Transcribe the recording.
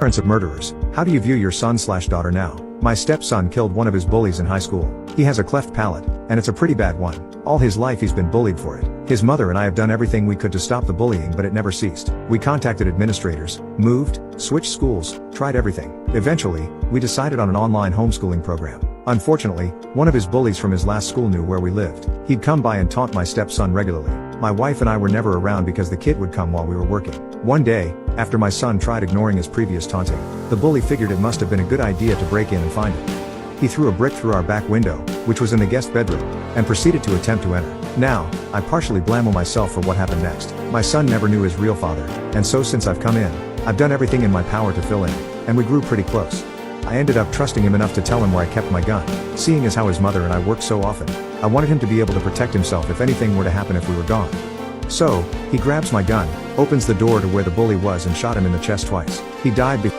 Parents of murderers, how do you view your son/daughter now? My stepson killed one of his bullies in high school. He has a cleft palate, and it's a pretty bad one. All his life he's been bullied for it. His mother and I have done everything we could to stop the bullying, but it never ceased. We contacted administrators, moved, switched schools, tried everything. Eventually, we decided on an online homeschooling program. Unfortunately, one of his bullies from his last school knew where we lived. He'd come by and taunt my stepson regularly. My wife and I were never around because the kid would come while we were working. One day, after my son tried ignoring his previous taunting, the bully figured it must have been a good idea to break in and find him. He threw a brick through our back window, which was in the guest bedroom, and proceeded to attempt to enter. Now, I partially blame myself for what happened next. My son never knew his real father, and so since I've come in, I've done everything in my power to fill in, and we grew pretty close. I ended up trusting him enough to tell him where I kept my gun. Seeing as how his mother and I worked so often, I wanted him to be able to protect himself if anything were to happen if we were gone. So, he grabs my gun, opens the door to where the bully was and shot him in the chest twice. He died before